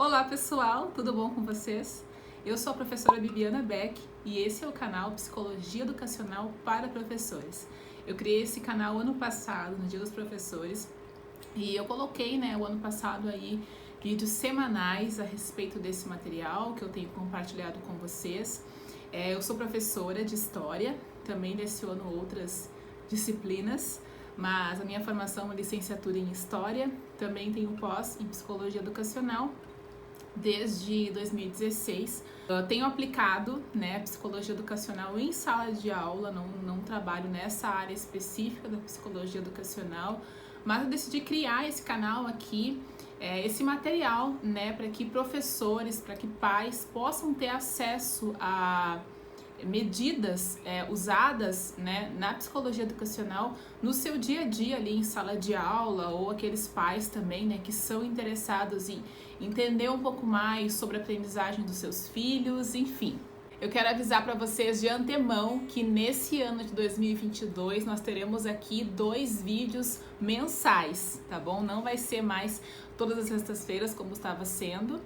Olá pessoal, tudo bom com vocês? Eu sou a professora Bibiana Beck e esse é o canal Psicologia Educacional para Professores. Eu criei esse canal ano passado, no Dia dos Professores, e eu coloquei, o ano passado aí vídeos semanais a respeito desse material que eu tenho compartilhado com vocês. Eu sou professora de História, também leciono outras disciplinas, mas a minha formação é licenciatura em História, também tenho pós em Psicologia Educacional desde 2016. Eu tenho aplicado psicologia educacional em sala de aula, não trabalho nessa área específica da psicologia educacional, mas eu decidi criar esse canal aqui, esse material, para que professores, para que pais possam ter acesso a medidas usadas na psicologia educacional no seu dia a dia ali em sala de aula, ou aqueles pais também que são interessados em entender um pouco mais sobre a aprendizagem dos seus filhos, enfim. Eu quero avisar para vocês de antemão que nesse ano de 2022 nós teremos aqui 2 vídeos mensais, tá bom? Não vai ser mais todas as sextas-feiras como estava sendo,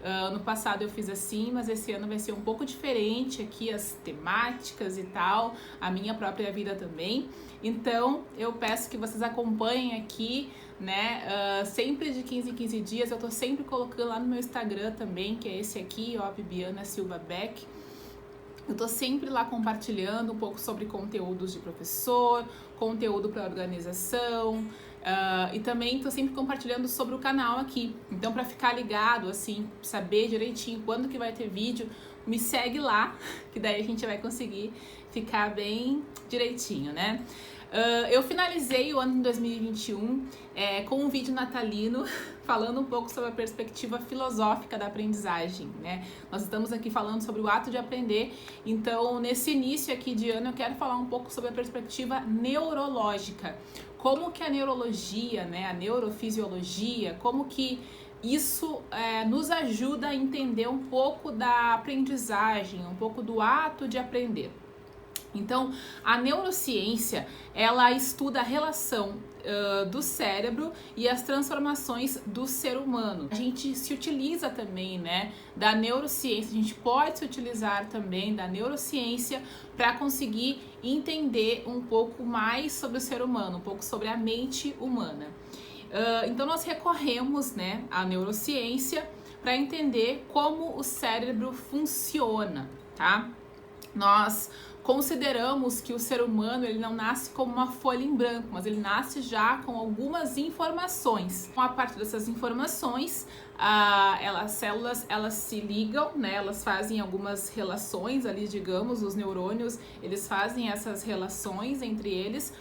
ano passado eu fiz assim, mas esse ano vai ser um pouco diferente aqui, as temáticas e tal, a minha própria vida também. Então eu peço que vocês acompanhem aqui, sempre de 15 em 15 dias. Eu tô sempre colocando lá no meu Instagram também, que é esse aqui, Bibiana Silva Beck. Eu tô sempre lá compartilhando um pouco sobre conteúdos de professor, conteúdo para organização, e também tô sempre compartilhando sobre o canal aqui. Então, para ficar ligado, assim, saber direitinho quando que vai ter vídeo, me segue lá, que daí a gente vai conseguir ficar bem direitinho, eu finalizei o ano de 2021 com um vídeo natalino falando um pouco sobre a perspectiva filosófica da aprendizagem, Nós estamos aqui falando sobre o ato de aprender, então nesse início aqui de ano eu quero falar um pouco sobre a perspectiva neurológica. Como que a neurologia, a neurofisiologia, como que isso nos ajuda a entender um pouco da aprendizagem, um pouco do ato de aprender. Então, a neurociência, ela estuda a relação do cérebro e as transformações do ser humano. A gente se utiliza também, da neurociência, a gente pode se utilizar também da neurociência para conseguir entender um pouco mais sobre o ser humano, um pouco sobre a mente humana. Então, nós recorremos, à neurociência para entender como o cérebro funciona, tá? Nós consideramos que o ser humano ele não nasce como uma folha em branco, mas ele nasce já com algumas informações. A partir dessas informações, as células elas se ligam, elas fazem algumas relações ali, digamos, os neurônios eles fazem essas relações entre eles,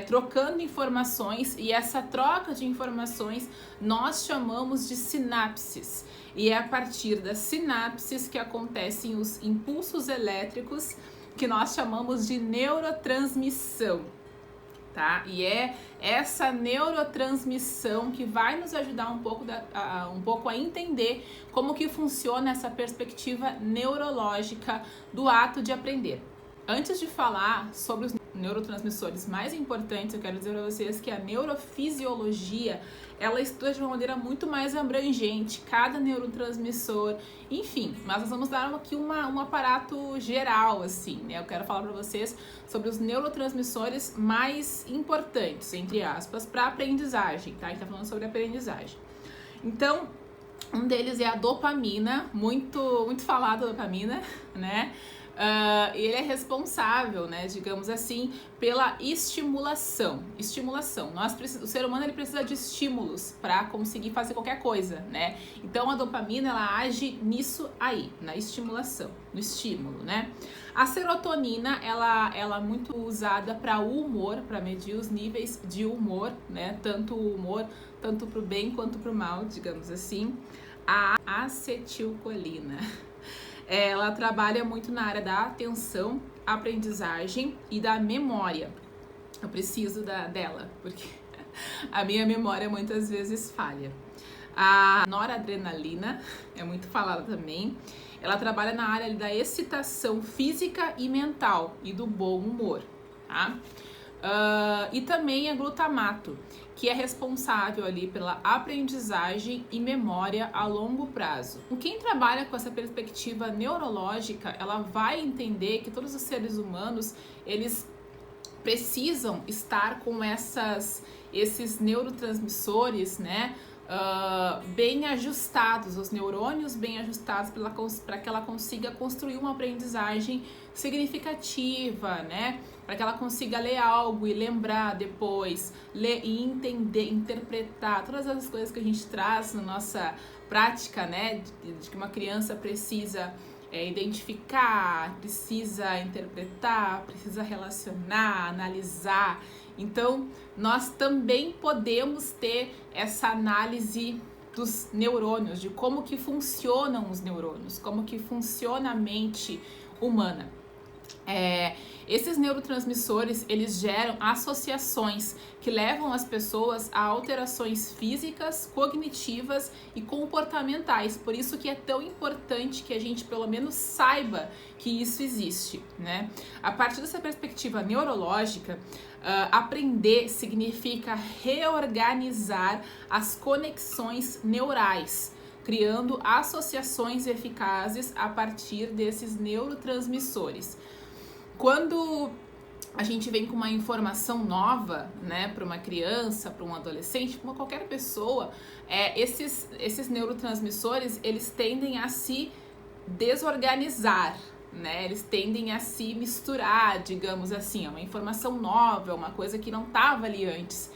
trocando informações, e essa troca de informações nós chamamos de sinapses. E é a partir das sinapses que acontecem os impulsos elétricos, que nós chamamos de neurotransmissão, tá? E é essa neurotransmissão que vai nos ajudar um pouco a entender como que funciona essa perspectiva neurológica do ato de aprender. Antes de falar sobre os neurotransmissores mais importantes, eu quero dizer para vocês que a neurofisiologia, ela estuda de uma maneira muito mais abrangente, cada neurotransmissor, enfim, mas nós vamos dar aqui um aparato geral, assim, Eu quero falar para vocês sobre os neurotransmissores mais importantes, entre aspas, para a aprendizagem, tá? A gente tá falando sobre aprendizagem. Então, um deles é a dopamina, muito falada dopamina, ele é responsável, digamos assim, pela estimulação. O ser humano ele precisa de estímulos para conseguir fazer qualquer coisa, Então a dopamina ela age nisso aí, na estimulação, no estímulo, A serotonina ela é muito usada para o humor, para medir os níveis de humor, Tanto o humor, tanto para o bem quanto para o mal, digamos assim. A acetilcolina, ela trabalha muito na área da atenção, aprendizagem e da memória. Eu preciso dela, porque a minha memória muitas vezes falha. A noradrenalina é muito falada também. Ela trabalha na área da excitação física e mental e do bom humor, tá? e também a glutamato, que é responsável ali pela aprendizagem e memória a longo prazo. Quem trabalha com essa perspectiva neurológica, ela vai entender que todos os seres humanos, eles precisam estar com esses neurotransmissores, né, bem ajustados, os neurônios bem ajustados para que ela consiga construir uma aprendizagem significativa, né, para que ela consiga ler algo e lembrar depois, ler e entender, interpretar todas as coisas que a gente traz na nossa prática, né, de que uma criança precisa identificar, precisa interpretar, precisa relacionar, analisar. Então, nós também podemos ter essa análise dos neurônios, de como que funcionam os neurônios, como que funciona a mente humana. Esses neurotransmissores, eles geram associações que levam as pessoas a alterações físicas, cognitivas e comportamentais. Por isso que é tão importante que a gente pelo menos saiba que isso existe, né? A partir dessa perspectiva neurológica, aprender significa reorganizar as conexões neurais, criando associações eficazes a partir desses neurotransmissores. Quando a gente vem com uma informação nova, né, para uma criança, para um adolescente, para qualquer pessoa, esses neurotransmissores, eles tendem a se desorganizar, né? Eles tendem a se misturar, digamos assim, é uma informação nova, uma coisa que não estava ali antes.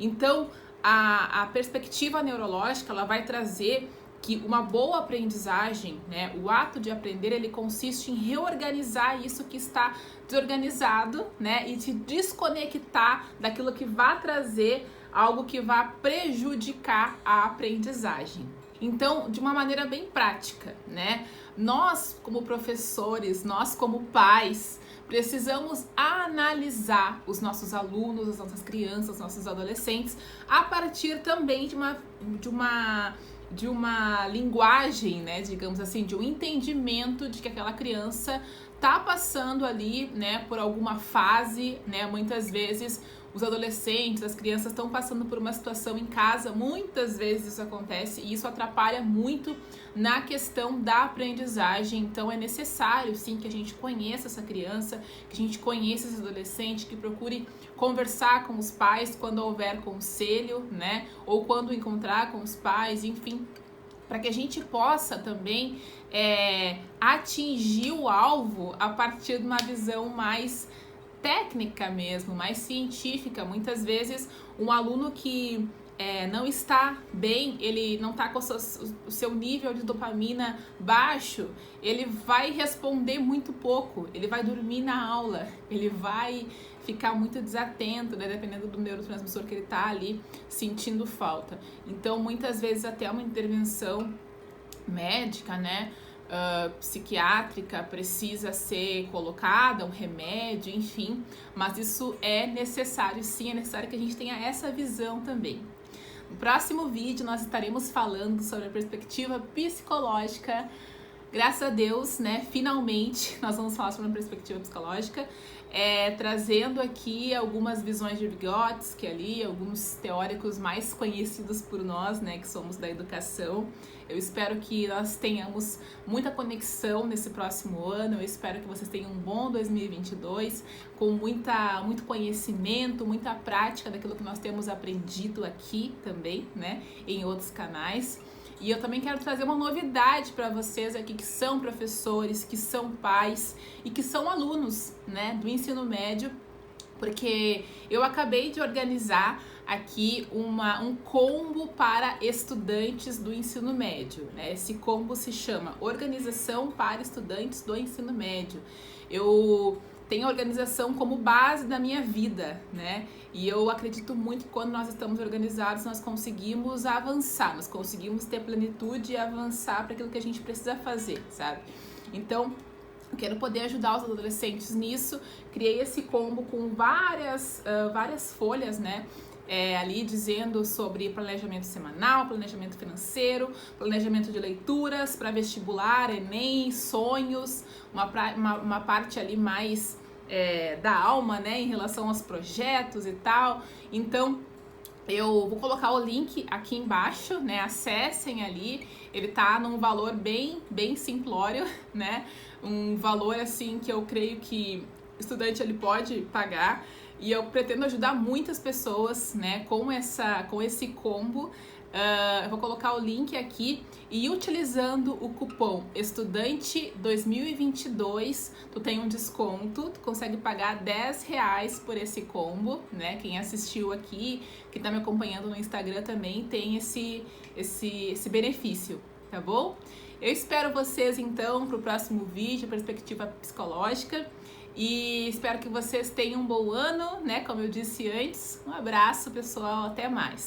Então, a perspectiva neurológica, ela vai trazer que uma boa aprendizagem, né, o ato de aprender, ele consiste em reorganizar isso que está desorganizado, né, e se desconectar daquilo que vai trazer algo que vai prejudicar a aprendizagem. Então, de uma maneira bem prática, né, nós como professores, nós como pais, precisamos analisar os nossos alunos, as nossas crianças, os nossos adolescentes, a partir também de uma linguagem, né, digamos assim, de um entendimento de que aquela criança tá passando ali, né, por alguma fase, né, muitas vezes os adolescentes, as crianças estão passando por uma situação em casa, muitas vezes isso acontece e isso atrapalha muito na questão da aprendizagem. Então é necessário sim que a gente conheça essa criança, que a gente conheça esse adolescente, que procure conversar com os pais quando houver conselho, né, ou quando encontrar com os pais, enfim, para que a gente possa também atingir o alvo a partir de uma visão mais técnica mesmo, mais científica. Muitas vezes um aluno que não está bem, ele não está com o seu nível de dopamina baixo, ele vai responder muito pouco, ele vai dormir na aula, ele vai ficar muito desatento, né, dependendo do neurotransmissor que ele está ali sentindo falta. Então, muitas vezes até uma intervenção médica, né, psiquiátrica precisa ser colocada, um remédio, enfim, mas isso é necessário, sim, é necessário que a gente tenha essa visão também. No próximo vídeo nós estaremos falando sobre a perspectiva psicológica. Graças a Deus, né, finalmente nós vamos falar sobre uma perspectiva psicológica, trazendo aqui algumas visões de Vygotsky ali, alguns teóricos mais conhecidos por nós, né, que somos da educação. Eu espero que nós tenhamos muita conexão nesse próximo ano, eu espero que vocês tenham um bom 2022, com muito conhecimento, muita prática daquilo que nós temos aprendido aqui também, né, em outros canais. E eu também quero trazer uma novidade para vocês aqui que são professores, que são pais e que são alunos, né, do ensino médio, porque eu acabei de organizar aqui um combo para estudantes do ensino médio, né? Esse combo se chama Organização para Estudantes do Ensino Médio. Eu tenho a organização como base da minha vida, né? E eu acredito muito que quando nós estamos organizados, nós conseguimos avançar, nós conseguimos ter plenitude e avançar para aquilo que a gente precisa fazer, sabe? Então, eu quero poder ajudar os adolescentes nisso. Criei esse combo com várias folhas, né? Ali dizendo sobre planejamento semanal, planejamento financeiro, planejamento de leituras para vestibular, Enem, sonhos, uma parte ali mais da alma, né, em relação aos projetos e tal. Então, eu vou colocar o link aqui embaixo, né? Acessem ali. Ele tá num valor bem simplório, né? Um valor assim que eu creio que o estudante ele pode pagar. E eu pretendo ajudar muitas pessoas, né? Com esse combo. Eu vou colocar o link aqui e utilizando o cupom Estudante 2022, tu tem um desconto, tu consegue pagar R$10 por esse combo, né? Quem assistiu aqui, quem tá me acompanhando no Instagram também tem esse benefício, tá bom? Eu espero vocês então pro próximo vídeo, Perspectiva Psicológica. E espero que vocês tenham um bom ano, né? Como eu disse antes. Um abraço, pessoal. Até mais.